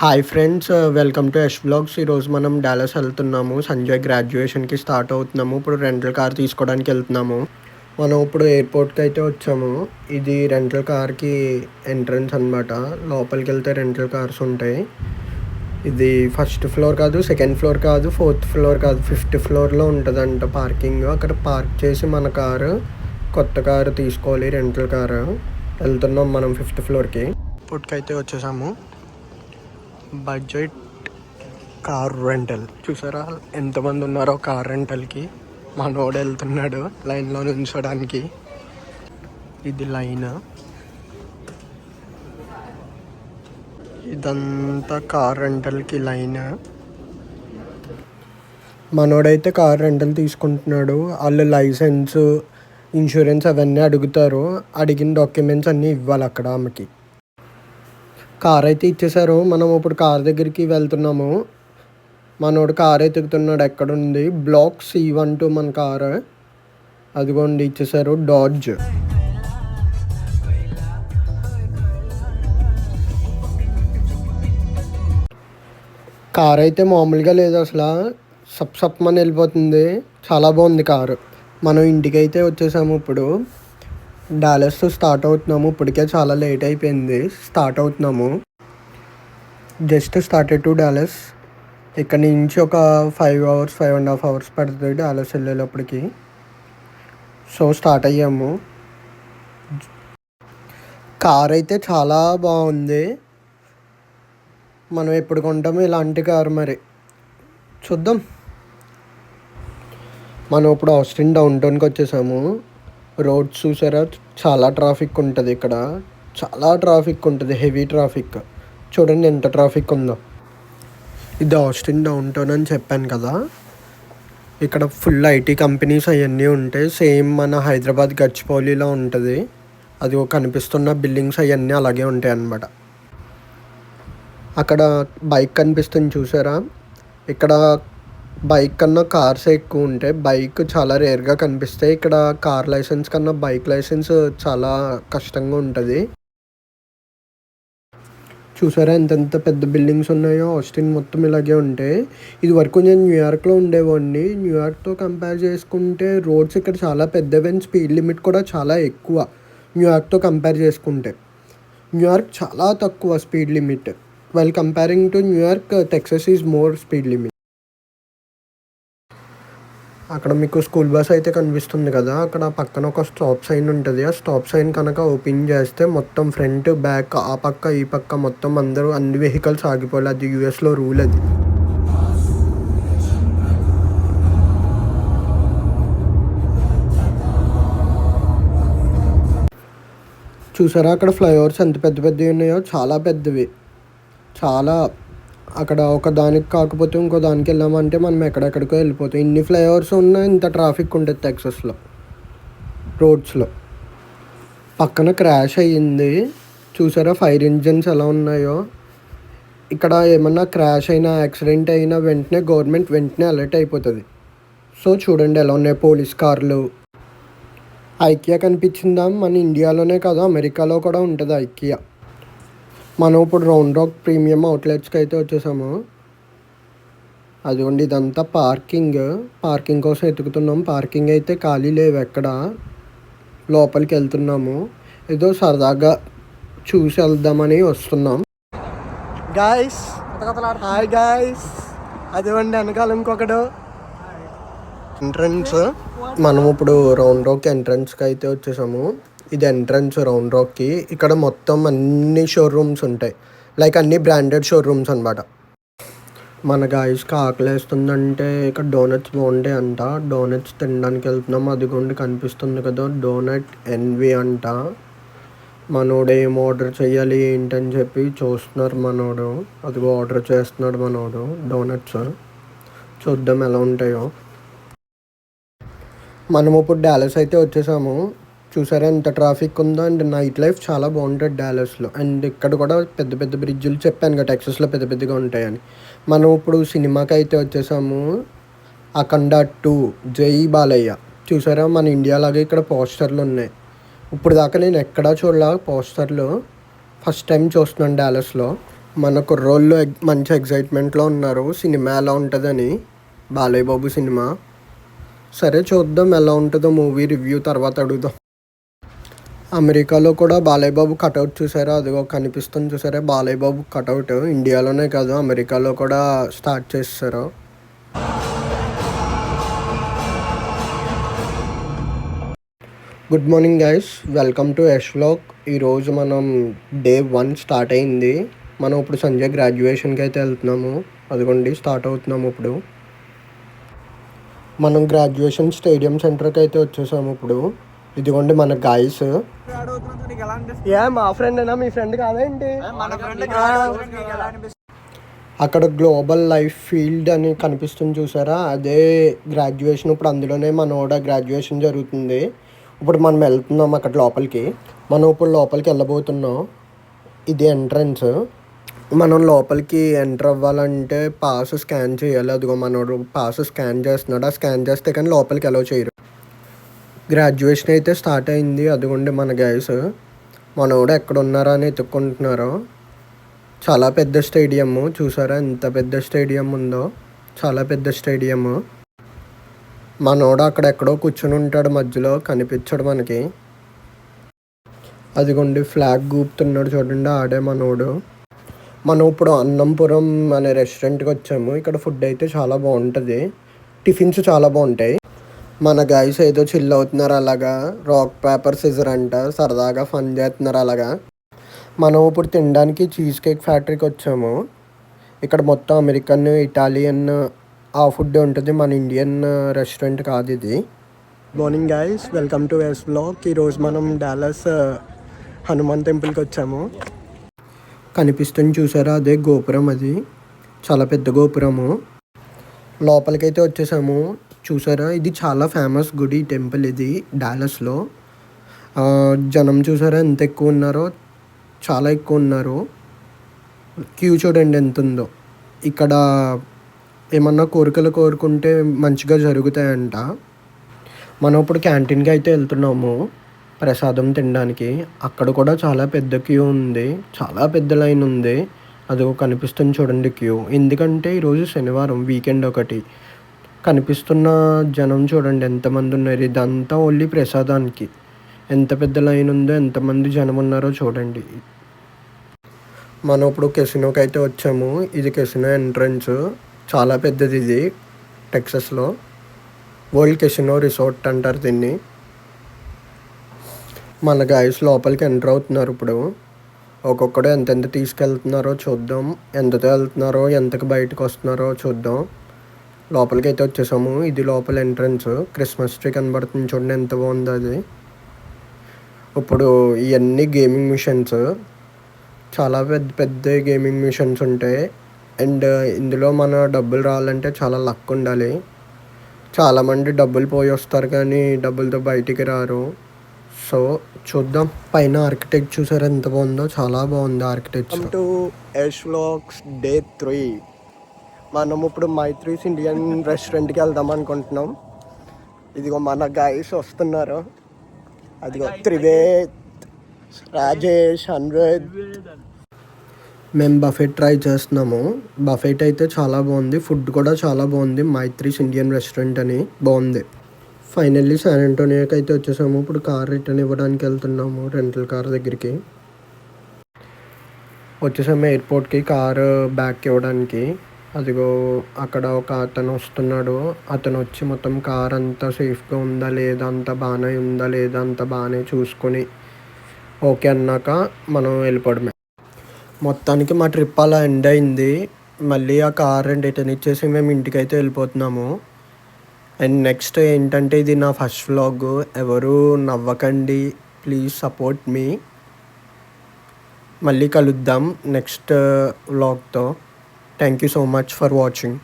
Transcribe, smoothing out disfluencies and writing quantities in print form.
Hi friends, welcome to Yash blogs. ఈరోజు మనం Dallas వెళ్తున్నాము. సంజయ్ గ్రాడ్యుయేషన్కి స్టార్ట్ అవుతున్నాము. ఇప్పుడు రెంటల్ కార్ తీసుకోవడానికి వెళ్తున్నాము. మనం ఇప్పుడు ఎయిర్పోర్ట్కి అయితే వచ్చాము. ఇది రెంటల్ కార్కి ఎంట్రన్స్ అనమాట. లోపలికి వెళ్తే రెంటల్ కార్స్ ఉంటాయి. ఇది ఫస్ట్ ఫ్లోర్ కాదు, సెకండ్ ఫ్లోర్ కాదు, ఫోర్త్ ఫ్లోర్ కాదు, ఫిఫ్త్ ఫ్లోర్లో ఉంటుందంట పార్కింగ్. అక్కడ పార్క్ చేసి మన కారు, కొత్త కారు తీసుకోవాలి. రెంటల్ కారు వెళ్తున్నాం మనం ఫిఫ్త్ ఫ్లోర్కి. ఇప్పటికైతే వచ్చేసాము. బడ్జెట్ కార్ రెంటల్ చూసారా ఎంతమంది ఉన్నారో కార్ రెంటల్కి. మనోడు వెళ్తున్నాడు లైన్లో నుంచోడానికి. ఇది లైన్, ఇదంతా కార్ రెంటల్కి లైన్. మనోడైతే కార్ రెంటల్ తీసుకుంటున్నాడు. వాళ్ళు లైసెన్స్, ఇన్సూరెన్స్ అవన్నీ అడుగుతారు. అడిగిన డాక్యుమెంట్స్ అన్నీ ఇవ్వాలి అక్కడ ఆమెకి. కార్ అయితే ఇచ్చేసారు. మనం ఇప్పుడు కార్ దగ్గరికి వెళ్తున్నాము. మనోడు కార్ ఎత్తుకుతున్నాడు. ఎక్కడుంది బ్లాక్ C12 మన కారు. అదిగోండి ఇచ్చేసారు, డాడ్జ్. కార్ అయితే మామూలుగా లేదు అసలు, సప్మని వెళ్ళిపోతుంది. చాలా బాగుంది కారు. మనం ఇంటికైతే వచ్చేసాము. ఇప్పుడు డాలస్ స్టార్ట్ అవుతున్నాము. ఇప్పటికే చాలా లేట్ అయిపోయింది. స్టార్ట్ అవుతున్నాము. Just started to Dallas. ఇక్కడ నుంచి ఒక 5 hours 5.5 hours పడుతుంది డాలస్ వెళ్ళేటప్పటికి. సో స్టార్ట్ అయ్యాము. కార్ అయితే చాలా బాగుంది. మనం ఎప్పుడు కొంటాము ఇలాంటి కారు, మరి చూద్దాం. మనం ఇప్పుడు ఆస్టిన్ డౌన్ టౌన్కి వచ్చేసాము. రోడ్స్ చూసారా, చాలా ట్రాఫిక్ ఉంటుంది ఇక్కడ. చాలా ట్రాఫిక్ ఉంటుంది, హెవీ ట్రాఫిక్. చూడండి ఎంత ట్రాఫిక్ ఉందో. ఇది ఆస్టిన్ డౌన్ టౌన్ అని చెప్పాను కదా. ఇక్కడ ఫుల్ IT కంపెనీస్ అవన్నీ ఉంటాయి. సేమ్ మన హైదరాబాద్ గచ్చిబౌలిలో ఉంటుంది. అది కనిపిస్తున్న బిల్డింగ్స్ అవన్నీ అలాగే ఉంటాయి అన్నమాట. అక్కడ బైక్ కనిపిస్తుంది చూసారా. ఇక్కడ బైక్ కన్నా కార్స్ ఎక్కువ ఉంటాయి. బైక్ చాలా రేర్గా కనిపిస్తాయి. ఇక్కడ కార్ లైసెన్స్ కన్నా బైక్ లైసెన్స్ చాలా కష్టంగా ఉంటుంది. చూసారా ఎంతెంత పెద్ద బిల్డింగ్స్ ఉన్నాయో. ఆస్టిన్ మొత్తం ఇలాగే ఉంటాయి. ఇది వరకు నేను న్యూయార్క్లో ఉండేవాడిని. న్యూయార్క్తో కంపేర్ చేసుకుంటే రోడ్స్ ఇక్కడ చాలా పెద్దవి. స్పీడ్ లిమిట్ కూడా చాలా ఎక్కువ న్యూయార్క్తో కంపేర్ చేసుకుంటే. న్యూయార్క్ చాలా తక్కువ speed limit. While comparing to New York, Texas is more speed limit. అక్కడ మీకు స్కూల్ బస్ అయితే కనిపిస్తుంది కదా. అక్కడ పక్కన ఒక స్టాప్ సైన్ ఉంటుంది. ఆ స్టాప్ సైన్ కనుక ఓపెన్ చేస్తే మొత్తం ఫ్రంట్ బ్యాక్ ఆ పక్క ఈ పక్క మొత్తం అందరూ అన్ని వెహికల్స్ ఆగిపోవాలి. అది యూఎస్లో రూల్. అది చూసారా అక్కడ ఫ్లైఓవర్స్ ఎంత పెద్ద పెద్దవి ఉన్నాయో. చాలా పెద్దవి, చాలా. అక్కడ ఒక దానికి కాకపోతే ఇంకో దానికి వెళ్ళామంటే మనం ఎక్కడెక్కడికో వెళ్ళిపోతాం. ఇన్ని ఫ్లైఓవర్స్ ఉన్నా ఇంత ట్రాఫిక్ ఉంటుంది టెక్సస్లో రోడ్స్లో. పక్కన క్రాష్ అయ్యింది చూసారా, ఫైర్ ఇంజిన్స్ ఎలా ఉన్నాయో. ఇక్కడ ఏమన్నా క్రాష్ అయినా యాక్సిడెంట్ అయినా వెంటనే గవర్నమెంట్ వెంటనే అలర్ట్ అయిపోతుంది. సో చూడండి ఎలా ఉన్నాయి పోలీస్ కార్లు. ఐకియా కనిపించిందా? మన ఇండియాలోనే కాదు, అమెరికాలో కూడా ఉంటుంది ఐకియా. మనం ఇప్పుడు రౌండ్ రాక్ ప్రీమియం అవుట్లెట్స్కి అయితే వచ్చేసాము. అదిగోండి ఇదంతా పార్కింగ్ కోసం ఎతుకుతున్నాం. పార్కింగ్ అయితే ఖాళీ లేవు ఎక్కడ. లోపలికి వెళ్తున్నాము. ఏదో సరదాగా చూసి వెళ్దామని వస్తున్నాం. Guys, hi guys. అదిగోండి వెనకాల ఇంకొకడు. ఎంట్రన్స్. మనం ఇప్పుడు రౌండ్ రాక్ ఎంట్రన్స్కి అయితే వచ్చేసాము. ఇది ఎంట్రన్స్ రౌండ్ రాక్కి. ఇక్కడ మొత్తం అన్ని షోరూమ్స్ ఉంటాయి, లైక్ అన్ని బ్రాండెడ్ షోరూమ్స్ అనమాట. మన గాయస్కి ఆకలి వేస్తుందంటే ఇక్కడ డోనట్స్ బాగుంటాయి అంట. డోనట్స్ తినడానికి వెళ్తున్నాం. అదిగోండి కనిపిస్తుంది కదా, డోనట్ ఎన్వి అంట. మనోడు ఏం ఆర్డర్ చేయాలి ఏంటని చెప్పి చూస్తున్నారు మనోడు. అదిగో ఆర్డర్ చేస్తున్నాడు మనోడు డోనట్స్. చూద్దాం ఎలా ఉంటాయో. మనం ఇప్పుడు డాలస్ అయితే వచ్చేసాము. చూసారా ఎంత ట్రాఫిక్ ఉందో. అండ్ నైట్ లైఫ్ చాలా బాగుంటుంది డాలస్లో. అండ్ ఇక్కడ కూడా పెద్ద పెద్ద బ్రిడ్జులు చెప్పాను కదా టెక్సస్లో పెద్ద పెద్దగా ఉంటాయని. మనం ఇప్పుడు సినిమాకి అయితే వచ్చేసాము. అఖండ 2 జై బాలయ్య. చూసారా మన ఇండియాలాగే ఇక్కడ పోస్టర్లు ఉన్నాయి. ఇప్పుడు దాకా నేను ఎక్కడా చూడలే పోస్టర్లు. ఫస్ట్ టైం చూస్తున్నాను డాలస్లో. మన కుర్రోళ్ళు మంచి ఎగ్జైట్మెంట్లో ఉన్నారు సినిమా ఎలా ఉంటుందని. బాలయ్య బాబు సినిమా. సరే చూద్దాం ఎలా ఉంటుందో మూవీ రివ్యూ తర్వాత అడుగుదాం. అమెరికాలో కూడా బాలయ్య బాబు కటౌట్ చూసారా, అదిగో కనిపిస్తుంది చూసారా బాలయ్య బాబు కటౌట్. ఇండియాలోనే కాదు అమెరికాలో కూడా స్టార్ట్ చేస్తారు. Good morning guys, welcome to Yash vlog. ఈరోజు మనం డే 1 స్టార్ట్ అయింది. మనం ఇప్పుడు సంజయ్ గ్రాడ్యుయేషన్కి అయితే వెళ్తున్నాము. అదిగోండి స్టార్ట్ అవుతున్నాము ఇప్పుడు. మనం గ్రాడ్యుయేషన్ స్టేడియం సెంటర్కి అయితే వచ్చేసాము ఇప్పుడు. ఇదిగోండి మన గాయస్. మా ఫ్రెండేనా, మీ ఫ్రెండ్ కాదేంటి? అక్కడ గ్లోబల్ లైఫ్ ఫీల్డ్ అని కనిపిస్తుంది చూసారా, అదే గ్రాడ్యుయేషన్. ఇప్పుడు అందులోనే మనోడ గ్రాడ్యుయేషన్ జరుగుతుంది. ఇప్పుడు మనం వెళ్తున్నాం అక్కడ లోపలికి. మనం ఇప్పుడు లోపలికి వెళ్ళబోతున్నాం. ఇది ఎంట్రన్స్. మనం లోపలికి ఎంటర్ అవ్వాలంటే పాస్ స్కాన్ చేయాలి. అదిగో మనోడు పాస్ స్కాన్ చేస్తున్నాడు. ఆ స్కాన్ చేస్తే కానీ లోపలికి అలౌ చేయరు. గ్రాడ్యుయేషన్ అయితే స్టార్ట్ అయింది. అదిగోండి మన గైస్. మనోడు ఎక్కడ ఉన్నారా అని ఎత్తుక్కుంటున్నారు. చాలా పెద్ద స్టేడియం చూసారా, ఎంత పెద్ద స్టేడియం ఉందో. చాలా పెద్ద స్టేడియం. మనోడు అక్కడ ఎక్కడో కూర్చొని ఉంటాడు, మధ్యలో కనిపించడు మనకి. అదిగోండి ఫ్లాగ్ గూపుతున్నాడు చూడండి, ఆడే మనోడు. మనం ఇప్పుడు అన్నంపురం అనే రెస్టారెంట్కి వచ్చాము. ఇక్కడ ఫుడ్ అయితే చాలా బాగుంటుంది, టిఫిన్స్ చాలా బాగుంటాయి. మన గాయస్ ఏదో చిల్ అవుతున్నారు అలాగా. రాక్ పేపర్ సిజర్ అంట, సరదాగా ఫన్ చేస్తున్నారు అలాగా. మనం ఇప్పుడు తినడానికి చీజ్ కేక్ ఫ్యాక్టరీకి వచ్చాము. ఇక్కడ మొత్తం అమెరికన్, ఇటాలియన్ ఆ ఫుడ్ ఉంటుంది, మన ఇండియన్ రెస్టారెంట్ కాదు ఇది. Morning guys, welcome to Yash vlog. ఈరోజు మనం డాలస్ హనుమాన్ టెంపుల్కి వచ్చాము. కనిపిస్తుంది చూసారా, అదే గోపురం. అది చాలా పెద్ద గోపురము. లోపలికైతే వచ్చేసాము. చూసారా, ఇది చాలా ఫేమస్ గుడి, టెంపుల్ ఇది డాలస్లో. జనం చూసారా ఎంత ఎక్కువ ఉన్నారో, చాలా ఎక్కువ ఉన్నారు. క్యూ చూడండి ఎంత ఉందో. ఇక్కడ ఏమన్నా కోరికలు కోరుకుంటే మంచిగా జరుగుతాయంట. మనం ఇప్పుడు క్యాంటీన్కి అయితే వెళ్తున్నాము ప్రసాదం తినడానికి. అక్కడ కూడా చాలా పెద్ద క్యూ ఉంది, చాలా పెద్ద లైన్ ఉంది. అది కనిపిస్తుంది చూడండి క్యూ. ఎందుకంటే ఈరోజు శనివారం, వీకెండ్ ఒకటి. కనిపిస్తున్న జనం చూడండి ఎంతమంది ఉన్నారు. ఇదంతా ఓన్లీ ప్రసాదానికి. ఎంత పెద్ద లైన్ ఉందో, ఎంతమంది జనం ఉన్నారో చూడండి. మనం ఇప్పుడు కెసినోకి అయితే వచ్చాము. ఇది కెసినో ఎంట్రన్స్. చాలా పెద్దది ఇది, టెక్సస్లో. వరల్డ్ కెసినో రిసార్ట్ అంటారు దీన్ని. మన గాయస్ లోపలికి ఎంటర్ అవుతున్నారు ఇప్పుడు. ఒక్కొక్కడు ఎంతెంత తీసుకెళ్తున్నారో చూద్దాం, ఎంతతో వెళ్తున్నారో, ఎంతకు బయటకు వస్తున్నారో చూద్దాం. లోపలికి అయితే వచ్చేసాము. ఇది లోపల ఎంట్రన్స్. క్రిస్మస్ ట్రీ కనబడుతుంది చూడండి, ఎంత బాగుందో అది. ఇప్పుడు ఇవన్నీ గేమింగ్ మిషన్స్, చాలా పెద్ద పెద్ద గేమింగ్ మిషన్స్ ఉంటాయి. అండ్ ఇందులో మన డబ్బులు రావాలంటే చాలా లక్ ఉండాలి. చాలామంది డబ్బులు పోయి వస్తారు కానీ డబ్బులతో బయటికి రారు. సో చూద్దాం. పైన ఆర్కిటెక్ట్ చూసారు ఎంత బాగుందో, చాలా బాగుంది architecture. To Yash vlogs day 3. మనం ఇప్పుడు మైత్రీస్ ఇండియన్ రెస్టారెంట్కి వెళ్దాం అనుకుంటున్నాం. ఇదిగో మన గైస్ వస్తున్నారు. అదిగో త్రివేద్, రాజేష్, అన్వేద్. మేము బఫెట్ ట్రై చేస్తున్నాము. బఫెట్ అయితే చాలా బాగుంది, ఫుడ్ కూడా చాలా బాగుంది. మైత్రీస్ ఇండియన్ రెస్టారెంట్ అని బాగుంది. ఫైనల్లీ శాన్ ఆంటోనియోకి అయితే వచ్చేసాము. ఇప్పుడు కార్ రిటర్న్ ఇవ్వడానికి వెళ్తున్నాము రెంటల్ కార్ దగ్గరికి. వచ్చేసాము ఎయిర్పోర్ట్కి కారు బ్యాక్ ఇవ్వడానికి. అదిగో అక్కడ ఒక అతను వస్తున్నాడు. అతను వచ్చి మొత్తం కార్ అంతా సేఫ్గా ఉందా లేదా, అంత బాగానే ఉందా లేదా, అంత బాగానే చూసుకొని ఓకే అన్నాక మనం వెళ్ళిపోవడమే. మొత్తానికి మా ట్రిప్ అలా ఎండ్ అయింది. మళ్ళీ ఆ కార్ రిటర్న్ ఇచ్చేసి మేము ఇంటికైతే వెళ్ళిపోతున్నాము. అండ్ నెక్స్ట్ ఏంటంటే, ఇది నా ఫస్ట్ వ్లాగ్. ఎవరు నవ్వకండి, ప్లీజ్ సపోర్ట్ మీ. మళ్ళీ కలుద్దాం నెక్స్ట్ వ్లాగ్తో. Thank you so much for watching.